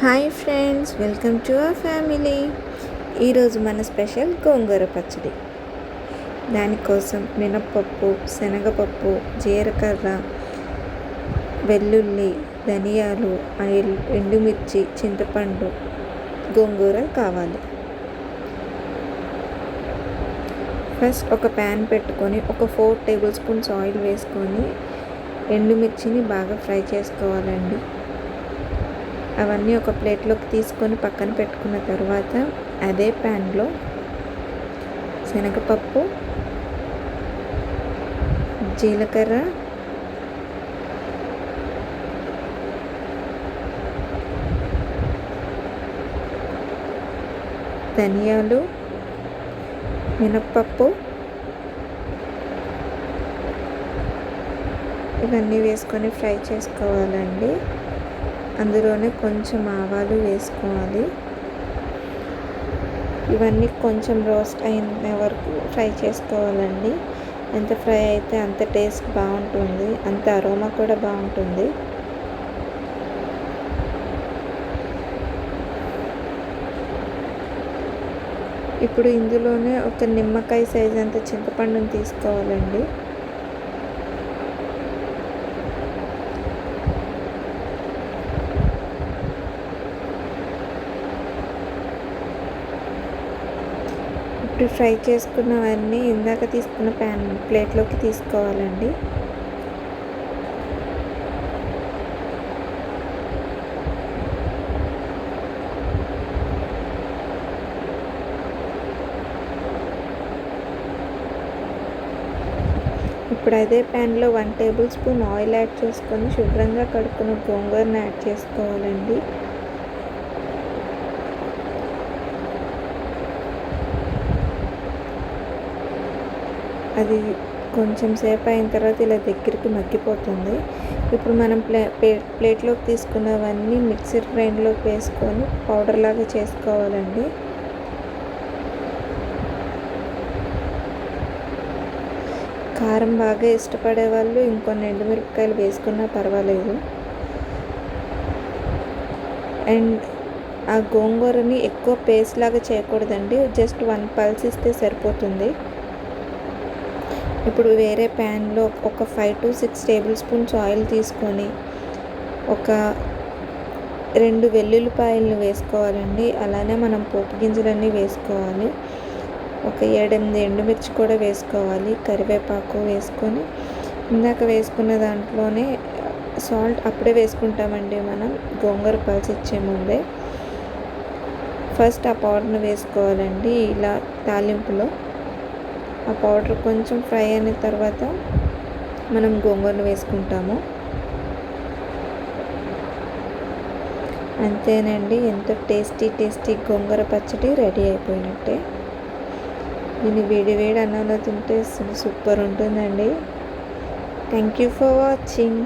Hi friends, welcome to our family. ఈరోజు మన special గోంగూర పచ్చడి. దానికోసం మినప్పప్పు, శనగపప్పు, జీలకర్ర, వెల్లుల్లి, ధనియాలు, ఎండుమిర్చి, చింతపండు, గోంగూర కావాలి. ఫస్ట్ ఒక ప్యాన్ పెట్టుకొని ఒక 4 టేబుల్ స్పూన్స్ ఆయిల్ వేసుకొని ఎండుమిర్చిని బాగా ఫ్రై చేసుకోవాలండి. అవన్నీ ఒక ప్లేట్లోకి తీసుకొని పక్కన పెట్టుకున్న తర్వాత అదే ప్యాన్లో శనగపప్పు, జీలకర్ర, ధనియాలు, మినప్పప్పు ఇవన్నీ వేసుకొని ఫ్రై చేసుకోవాలండి. అందులోనే కొంచెం ఆవాలు వేసుకోవాలి. ఇవన్నీ కొంచెం రోస్ట్ అయిన వరకు ఫ్రై చేసుకోవాలండి. ఎంత ఫ్రై అయితే అంత టేస్ట్ బాగుంటుంది, అంత అరోమా కూడా బాగుంటుంది. ఇప్పుడు ఇందులోనే ఒక నిమ్మకాయ సైజ్ అంత చింతపండుని తీసుకోవాలండి. ఇప్పుడు ఫ్రై చేసుకున్నవన్నీ ఇందాక తీసుకున్న ప్లేట్లోకి తీసుకోవాలండి. ఇప్పుడు అదే ప్యాన్లో 1 టేబుల్ స్పూన్ ఆయిల్ యాడ్ చేసుకొని శుభ్రంగా కడుక్కున్న గోంగూరని యాడ్ చేసుకోవాలండి. అది కొంచెం సేపు అయిన తర్వాత ఇలా దగ్గరికి మగ్గిపోతుంది. ఇప్పుడు మనం ప్లేట్లోకి తీసుకున్నవన్నీ మిక్సర్ గ్రైండ్లోకి వేసుకొని పౌడర్ లాగా చేసుకోవాలండి. కారం బాగా ఇష్టపడే వాళ్ళు ఇంకొన్ని ఎండుమిరపకాయలు వేసుకున్నా పర్వాలేదు. అండ్ ఆ గోంగూరని ఎక్కువ పేస్ట్ లాగా చేయకూడదండి, జస్ట్ 1 పల్స్ ఇస్తే సరిపోతుంది. ఇప్పుడు వేరే ప్యాన్లో ఒక 5 to 6 టేబుల్ స్పూన్స్ ఆయిల్ తీసుకొని ఒక 2 వెల్లుల్లిపాయలను వేసుకోవాలండి. అలానే మనం పోపు గింజలన్నీ వేసుకోవాలి. ఒక 7-8 ఎండుమిర్చి కూడా వేసుకోవాలి. కరివేపాకు వేసుకొని ఇందాక వేసుకున్న దాంట్లోనే సాల్ట్ అప్పుడే వేసుకుంటామండి మనం గోంగూర పల్స్ ఇచ్చే ముందే. ఫస్ట్ ఆ పౌడర్ని వేసుకోవాలండి. ఇలా తాలింపులో ఆ పౌడర్ కొంచెం ఫ్రై అయిన తర్వాత మనం గోంగూరను వేసుకుంటాము. అంతేనండి, ఎంతో టేస్టీ గోంగూర పచ్చడి రెడీ అయిపోయినట్టే. దీన్ని వేడి అన్నంలో తింటే సూపర్ ఉంటుందండి. Thank you for watching.